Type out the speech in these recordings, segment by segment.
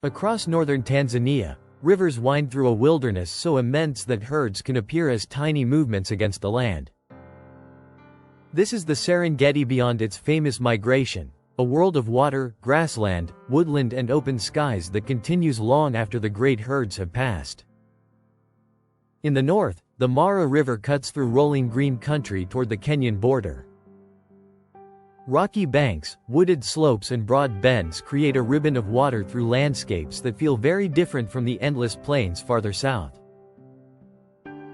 Across northern Tanzania, rivers wind through a wilderness so immense that herds can appear as tiny movements against the land. This is the Serengeti beyond its famous migration, a world of water, grassland, woodland and open skies that continues long after the great herds have passed. In the north, the Moru River cuts through rolling green country toward the Kenyan border. Rocky banks, wooded slopes and broad bends create a ribbon of water through landscapes that feel very different from the endless plains farther south.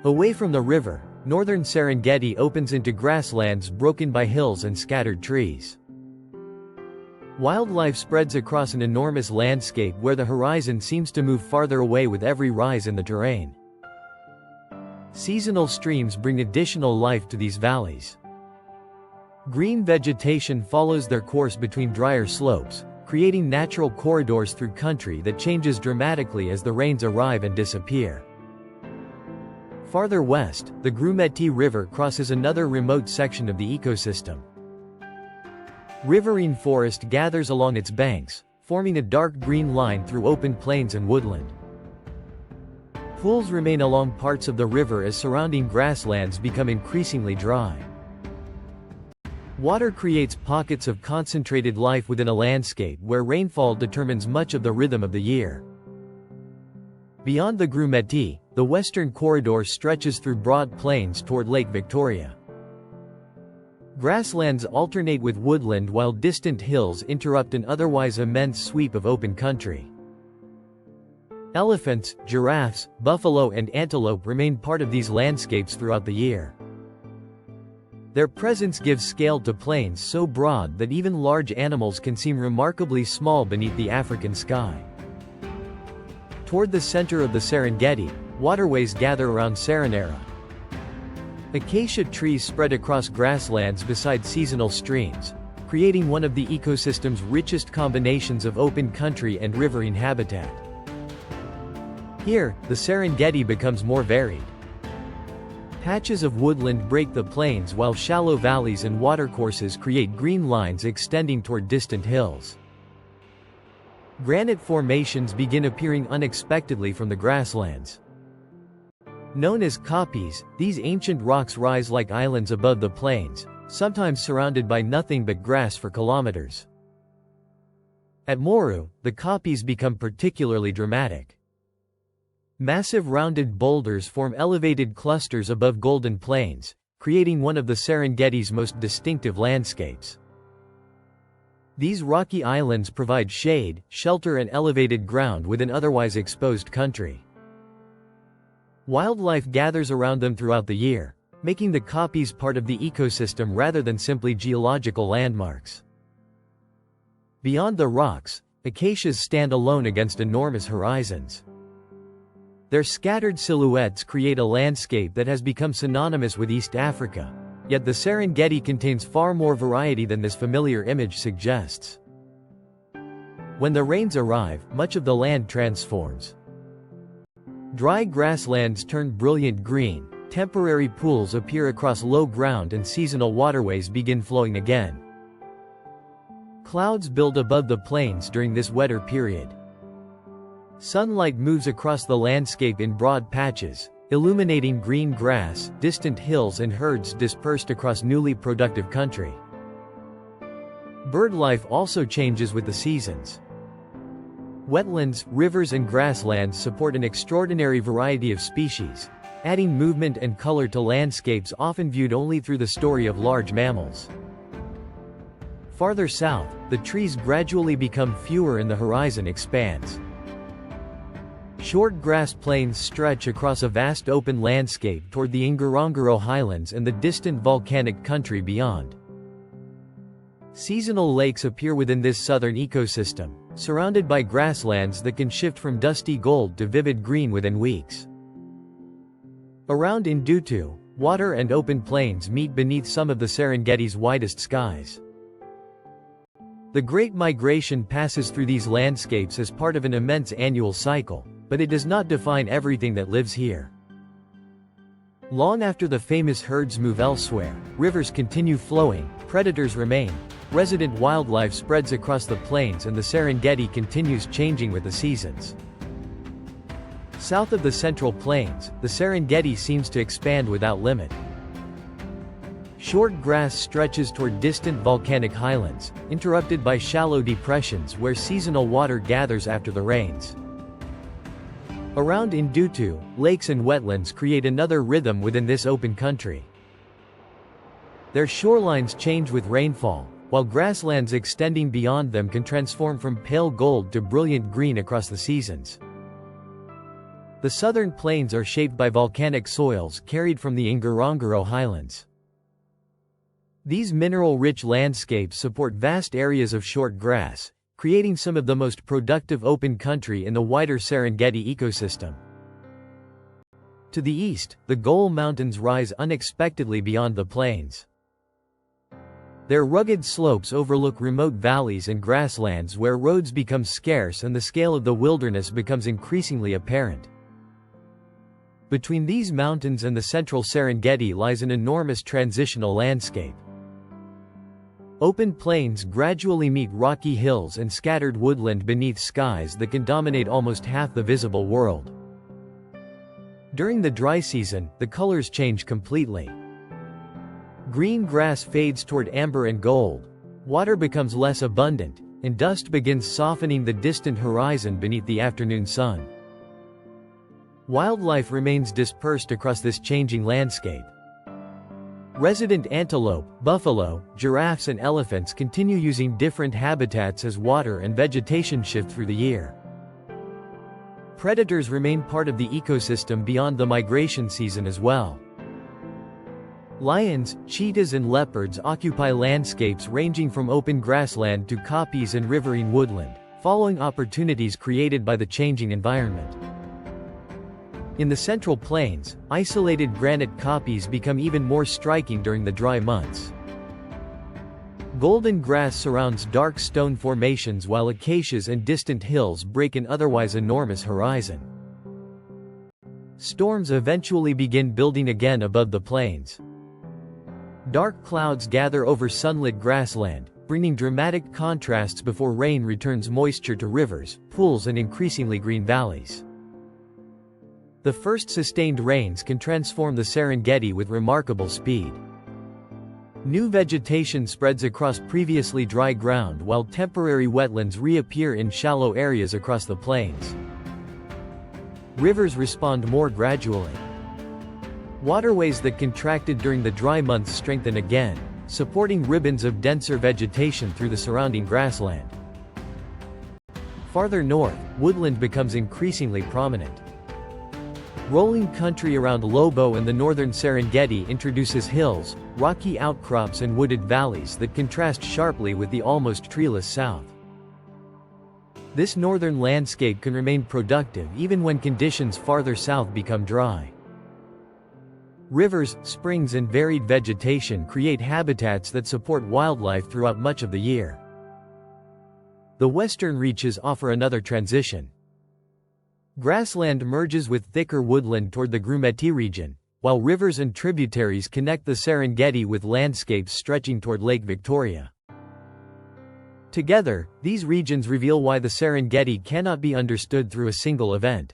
Away from the river, northern Serengeti opens into grasslands broken by hills and scattered trees. Wildlife spreads across an enormous landscape where the horizon seems to move farther away with every rise in the terrain. Seasonal streams bring additional life to these valleys. Green vegetation follows their course between drier slopes, creating natural corridors through country that changes dramatically as the rains arrive and disappear. Farther west, the Grumeti River crosses another remote section of the ecosystem. Riverine forest gathers along its banks, forming a dark green line through open plains and woodland. Pools remain along parts of the river as surrounding grasslands become increasingly dry. Water creates pockets of concentrated life within a landscape where rainfall determines much of the rhythm of the year. Beyond the Grumeti, the western corridor stretches through broad plains toward Lake Victoria. Grasslands alternate with woodland while distant hills interrupt an otherwise immense sweep of open country. Elephants, giraffes, buffalo and antelope remain part of these landscapes throughout the year. Their presence gives scale to plains so broad that even large animals can seem remarkably small beneath the African sky. Toward the center of the Serengeti, waterways gather around Seronera. Acacia trees spread across grasslands beside seasonal streams, creating one of the ecosystem's richest combinations of open country and riverine habitat. Here, the Serengeti becomes more varied. Patches of woodland break the plains while shallow valleys and watercourses create green lines extending toward distant hills. Granite formations begin appearing unexpectedly from the grasslands. Known as kopjes, these ancient rocks rise like islands above the plains, sometimes surrounded by nothing but grass for kilometers. At Moru, the kopjes become particularly dramatic. Massive rounded boulders form elevated clusters above golden plains, creating one of the Serengeti's most distinctive landscapes. These rocky islands provide shade, shelter and elevated ground within otherwise exposed country. Wildlife gathers around them throughout the year, making the kopjes part of the ecosystem rather than simply geological landmarks. Beyond the rocks, acacias stand alone against enormous horizons. Their scattered silhouettes create a landscape that has become synonymous with East Africa, yet the Serengeti contains far more variety than this familiar image suggests. When the rains arrive, much of the land transforms. Dry grasslands turn brilliant green, temporary pools appear across low ground and seasonal waterways begin flowing again. Clouds build above the plains during this wetter period. Sunlight moves across the landscape in broad patches, illuminating green grass, distant hills and herds dispersed across newly productive country. Birdlife also changes with the seasons. Wetlands, rivers and grasslands support an extraordinary variety of species, adding movement and color to landscapes often viewed only through the story of large mammals. Farther south, the trees gradually become fewer and the horizon expands. Short grass plains stretch across a vast open landscape toward the Ngorongoro highlands and the distant volcanic country beyond. Seasonal lakes appear within this southern ecosystem, surrounded by grasslands that can shift from dusty gold to vivid green within weeks. Around Ndutu, water and open plains meet beneath some of the Serengeti's widest skies. The Great Migration passes through these landscapes as part of an immense annual cycle, but it does not define everything that lives here. Long after the famous herds move elsewhere, rivers continue flowing, predators remain, resident wildlife spreads across the plains and the Serengeti continues changing with the seasons. South of the Central Plains, the Serengeti seems to expand without limit. Short grass stretches toward distant volcanic highlands, interrupted by shallow depressions where seasonal water gathers after the rains. Around Ndutu, lakes and wetlands create another rhythm within this open country. Their shorelines change with rainfall, while grasslands extending beyond them can transform from pale gold to brilliant green across the seasons. The southern plains are shaped by volcanic soils carried from the Ngorongoro highlands. These mineral-rich landscapes support vast areas of short grass, creating some of the most productive open country in the wider Serengeti ecosystem. To the east, the Gol Mountains rise unexpectedly beyond the plains. Their rugged slopes overlook remote valleys and grasslands where roads become scarce and the scale of the wilderness becomes increasingly apparent. Between these mountains and the central Serengeti lies an enormous transitional landscape. Open plains gradually meet rocky hills and scattered woodland beneath skies that can dominate almost half the visible world. During the dry season, the colors change completely. Green grass fades toward amber and gold, water becomes less abundant, and dust begins softening the distant horizon beneath the afternoon sun. Wildlife remains dispersed across this changing landscape. Resident antelope, buffalo, giraffes and elephants continue using different habitats as water and vegetation shift through the year. Predators remain part of the ecosystem beyond the migration season as well. Lions, cheetahs and leopards occupy landscapes ranging from open grassland to kopjes and riverine woodland, following opportunities created by the changing environment. In the Central Plains, isolated granite kopjes become even more striking during the dry months. Golden grass surrounds dark stone formations while acacias and distant hills break an otherwise enormous horizon. Storms eventually begin building again above the plains. Dark clouds gather over sunlit grassland, bringing dramatic contrasts before rain returns moisture to rivers, pools and increasingly green valleys. The first sustained rains can transform the Serengeti with remarkable speed. New vegetation spreads across previously dry ground while temporary wetlands reappear in shallow areas across the plains. Rivers respond more gradually. Waterways that contracted during the dry months strengthen again, supporting ribbons of denser vegetation through the surrounding grassland. Farther north, woodland becomes increasingly prominent. Rolling country around Lobo and the northern Serengeti introduces hills, rocky outcrops and wooded valleys that contrast sharply with the almost treeless south. This northern landscape can remain productive even when conditions farther south become dry. Rivers, springs and varied vegetation create habitats that support wildlife throughout much of the year. The western reaches offer another transition. Grassland merges with thicker woodland toward the Grumeti region, while rivers and tributaries connect the Serengeti with landscapes stretching toward Lake Victoria. Together, these regions reveal why the Serengeti cannot be understood through a single event.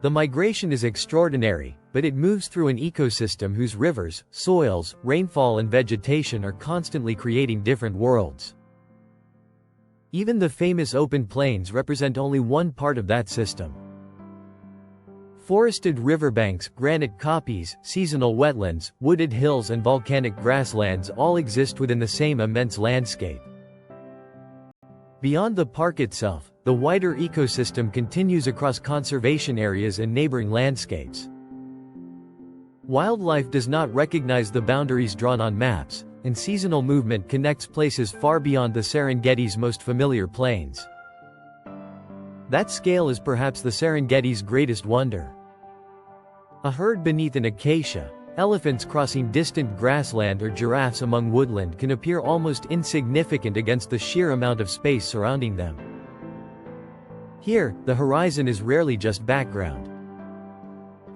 The migration is extraordinary, but it moves through an ecosystem whose rivers, soils, rainfall and vegetation are constantly creating different worlds. Even the famous open plains represent only one part of that system. Forested riverbanks, granite kopjes, seasonal wetlands, wooded hills and volcanic grasslands all exist within the same immense landscape. Beyond the park itself, the wider ecosystem continues across conservation areas and neighboring landscapes. Wildlife does not recognize the boundaries drawn on maps, and seasonal movement connects places far beyond the Serengeti's most familiar plains. That scale is perhaps the Serengeti's greatest wonder. A herd beneath an acacia, elephants crossing distant grassland or giraffes among woodland can appear almost insignificant against the sheer amount of space surrounding them. Here, the horizon is rarely just background.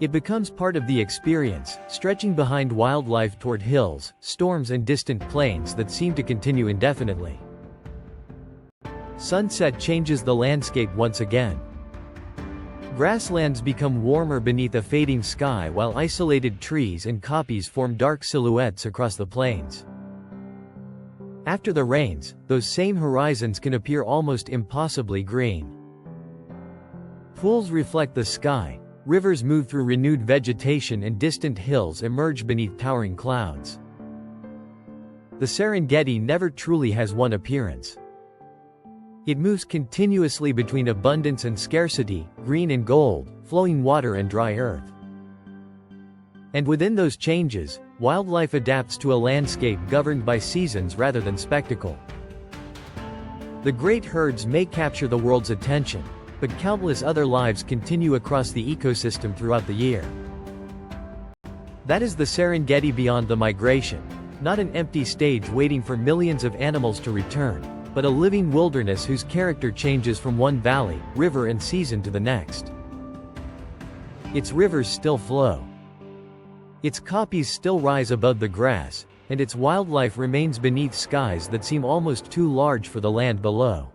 It becomes part of the experience, stretching behind wildlife toward hills, storms and distant plains that seem to continue indefinitely. Sunset changes the landscape once again. Grasslands become warmer beneath a fading sky while isolated trees and kopjes form dark silhouettes across the plains. After the rains, those same horizons can appear almost impossibly green. Pools reflect the sky, rivers move through renewed vegetation and distant hills emerge beneath towering clouds. The Serengeti never truly has one appearance. It moves continuously between abundance and scarcity, green and gold, flowing water and dry earth. And within those changes, wildlife adapts to a landscape governed by seasons rather than spectacle. The great herds may capture the world's attention, but countless other lives continue across the ecosystem throughout the year. That is the Serengeti beyond the migration, not an empty stage waiting for millions of animals to return, but a living wilderness whose character changes from one valley, river and season to the next. Its rivers still flow. Its kopjes still rise above the grass, and its wildlife remains beneath skies that seem almost too large for the land below.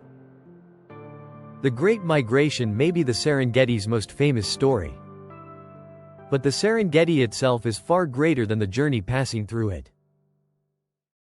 The Great Migration may be the Serengeti's most famous story. But the Serengeti itself is far greater than the journey passing through it.